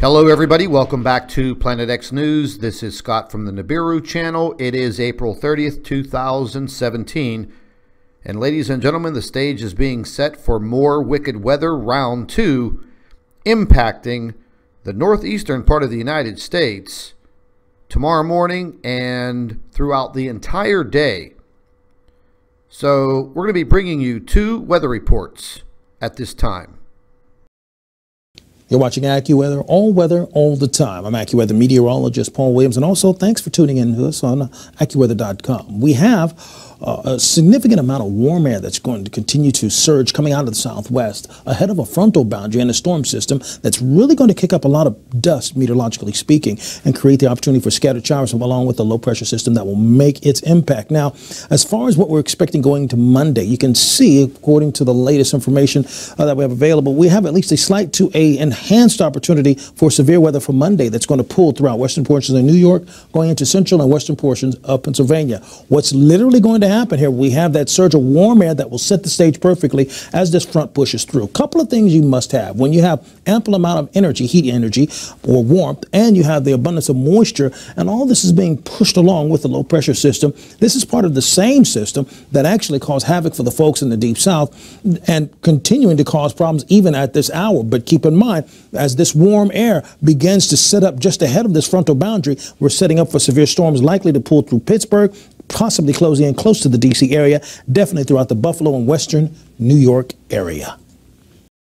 Hello everybody, welcome back to Planet X News. This is Scott from the Nibiru channel. It is April 30th, 2017. And ladies and gentlemen, the stage is being set for more wicked weather round 2, impacting the northeastern part of the United States tomorrow morning and throughout the entire day. So we're going to be bringing you 2 weather reports at this time. You're watching AccuWeather, all weather, all the time. I'm AccuWeather meteorologist Paul Williams, and also thanks for tuning in to us on AccuWeather.com. We have a significant amount of warm air that's going to continue to surge coming out of the southwest ahead of a frontal boundary and a storm system that's really going to kick up a lot of dust, meteorologically speaking, and create the opportunity for scattered showers along with the low pressure system that will make its impact. Now, as far as what we're expecting going to Monday, you can see, according to the latest information that we have available, we have at least a slight to a enhanced opportunity for severe weather for Monday that's going to pull throughout western portions of New York, going into central and western portions of Pennsylvania. What's literally going to happen here, we have that surge of warm air that will set the stage perfectly as this front pushes through. A couple of things you must have. When you have ample amount of energy, heat energy or warmth, and you have the abundance of moisture, and all this is being pushed along with the low pressure system, this is part of the same system that actually caused havoc for the folks in the deep south and continuing to cause problems even at this hour. But keep in mind, as this warm air begins to set up just ahead of this frontal boundary, we're setting up for severe storms likely to pull through Pittsburgh, possibly closing in close to the D.C. area, definitely throughout the Buffalo and western New York area.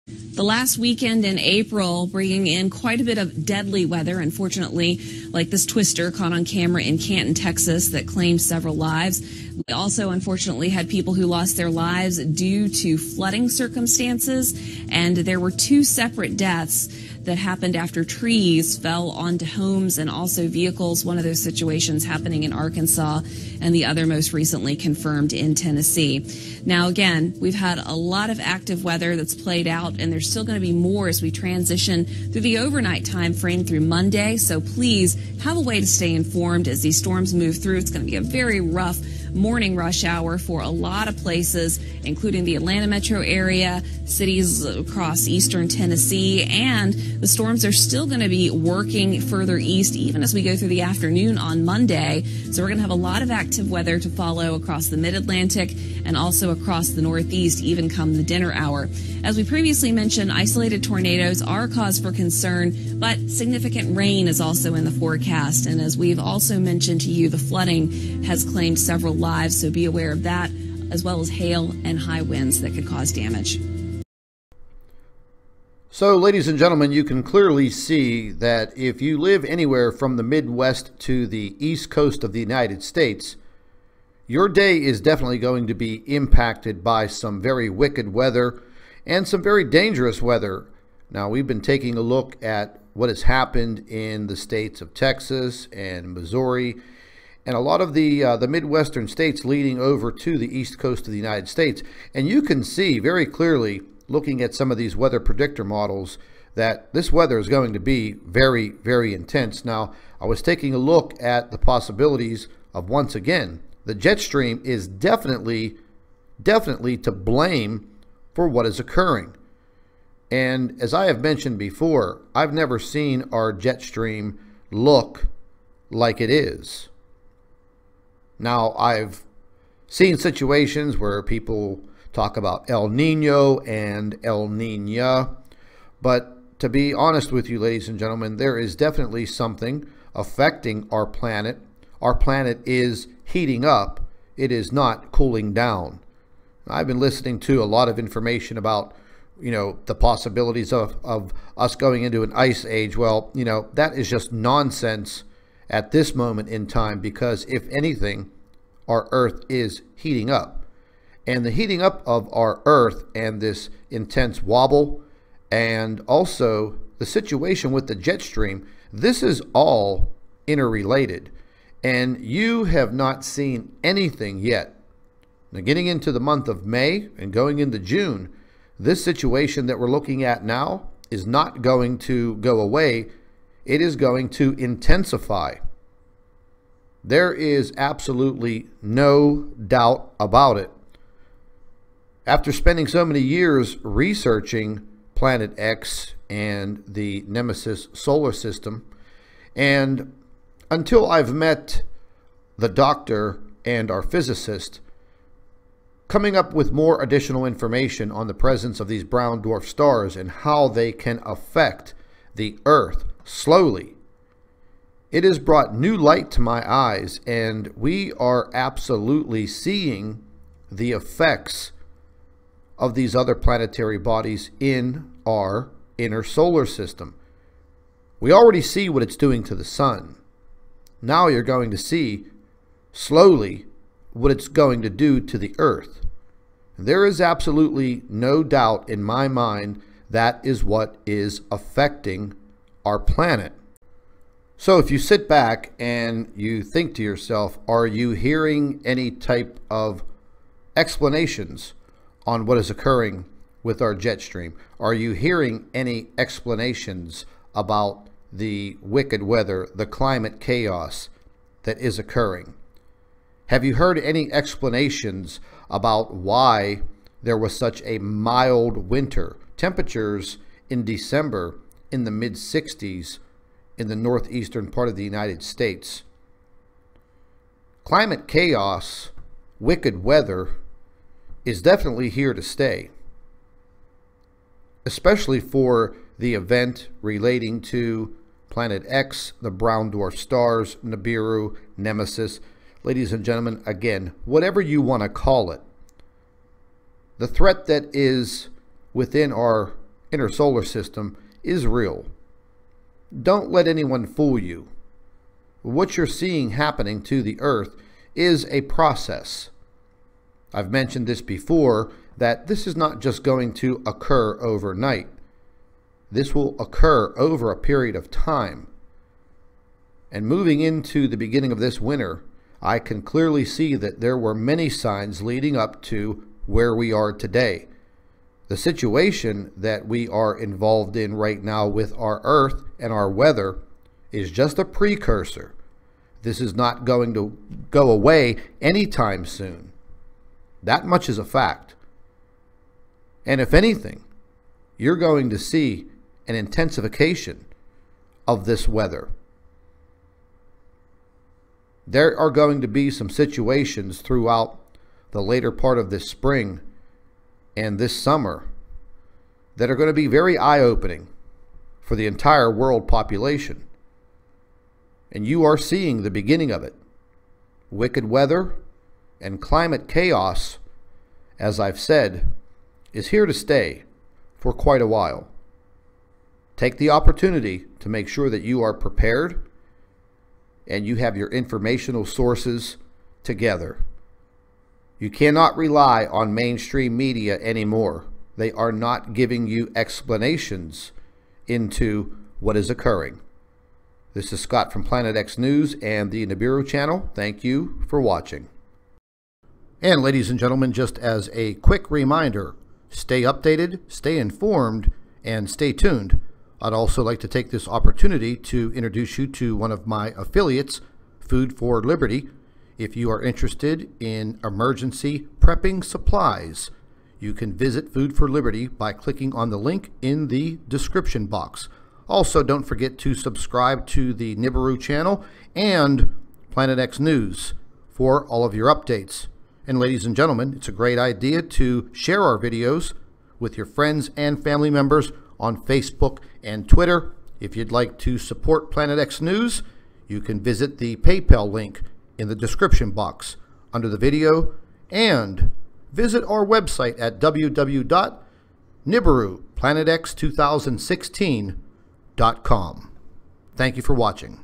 The last weekend in April bringing in quite a bit of deadly weather, unfortunately, like this twister caught on camera in Canton, Texas, that claimed several lives. We also, unfortunately, had people who lost their lives due to flooding circumstances, and there were 2 separate deaths that happened after trees fell onto homes and also vehicles. One of those situations happening in Arkansas, and the other most recently confirmed in Tennessee. Now, again, we've had a lot of active weather that's played out, and there's still going to be more as we transition through the overnight time frame through Monday. So please have a way to stay informed as these storms move through. It's going to be a very rough morning rush hour for a lot of places, including the Atlanta metro area, cities across eastern Tennessee, and the storms are still going to be working further east even as we go through the afternoon on Monday. So we're going to have a lot of active weather to follow across the mid-Atlantic and also across the northeast even come the dinner hour. As we previously mentioned, isolated tornadoes are a cause for concern, but significant rain is also in the forecast. And as we've also mentioned to you, the flooding has claimed several lives, so be aware of that, as well as hail and high winds that could cause damage. So, ladies and gentlemen, you can clearly see that if you live anywhere from the Midwest to the East Coast of the United States, your day is definitely going to be impacted by some very wicked weather and some very dangerous weather. Now, we've been taking a look at what has happened in the states of Texas and Missouri and a lot of the Midwestern states leading over to the East Coast of the United States. And you can see very clearly, looking at some of these weather predictor models, that this weather is going to be very, very intense. Now, I was taking a look at the possibilities of, once again, the jet stream is definitely to blame for what is occurring. And as I have mentioned before, I've never seen our jet stream look like it is. Now, I've seen situations where people talk about El Nino and El Niña, but to be honest with you, ladies and gentlemen, there is definitely something affecting our planet. Our planet is heating up. It is not cooling down. I've been listening to a lot of information about, the possibilities of us going into an ice age. Well, that is just nonsense at this moment in time, because if anything, our Earth is heating up. And the heating up of our Earth and this intense wobble, and also the situation with the jet stream, this is all interrelated. And you have not seen anything yet. Now, getting into the month of May and going into June, this situation that we're looking at now is not going to go away. It is going to intensify. There is absolutely no doubt about it. After spending so many years researching Planet X and the Nemesis solar system. And until I've met the doctor and our physicist, coming up with more additional information on the presence of these brown dwarf stars and how they can affect the Earth slowly, it has brought new light to my eyes, and we are absolutely seeing the effects of these other planetary bodies in our inner solar system. We already see what it's doing to the sun. Now you're going to see slowly what it's going to do to the Earth. There is absolutely no doubt in my mind that is what is affecting our planet. So if you sit back and you think to yourself, are you hearing any type of explanations on what is occurring with our jet stream? Are you hearing any explanations about the wicked weather, the climate chaos that is occurring? Have you heard any explanations about why there was such a mild winter? Temperatures in December in the mid-60s in the northeastern part of the United States. Climate chaos, wicked weather, is definitely here to stay, especially for the event relating to Planet X, the brown dwarf stars, Nibiru, Nemesis. Ladies and gentlemen, again, whatever you want to call it, the threat that is within our inner solar system is real. Don't let anyone fool you. What you're seeing happening to the Earth is a process. I've mentioned this before, that this is not just going to occur overnight. This will occur over a period of time. And moving into the beginning of this winter, I can clearly see that there were many signs leading up to where we are today. The situation that we are involved in right now with our Earth and our weather is just a precursor. This is not going to go away anytime soon. That much is a fact. And if anything, you're going to see an intensification of this weather. There are going to be some situations throughout the later part of this spring and this summer that are going to be very eye-opening for the entire world population. And you are seeing the beginning of it. Wicked weather and climate chaos, as I've said, is here to stay for quite a while. Take the opportunity to make sure that you are prepared and you have your informational sources together. You cannot rely on mainstream media anymore. They are not giving you explanations into what is occurring. This is Scott from Planet X News and the Nibiru channel. Thank you for watching. And ladies and gentlemen, just as a quick reminder, stay updated, stay informed, and stay tuned. I'd also like to take this opportunity to introduce you to one of my affiliates, Food for Liberty. If you are interested in emergency prepping supplies, you can visit Food for Liberty by clicking on the link in the description box. Also, don't forget to subscribe to the Nibiru channel and Planet X News for all of your updates. And ladies and gentlemen, it's a great idea to share our videos with your friends and family members on Facebook and Twitter. If you'd like to support Planet X News, you can visit the PayPal link in the description box under the video, and visit our website at www.nibiruplanetex2016.com. Thank you for watching.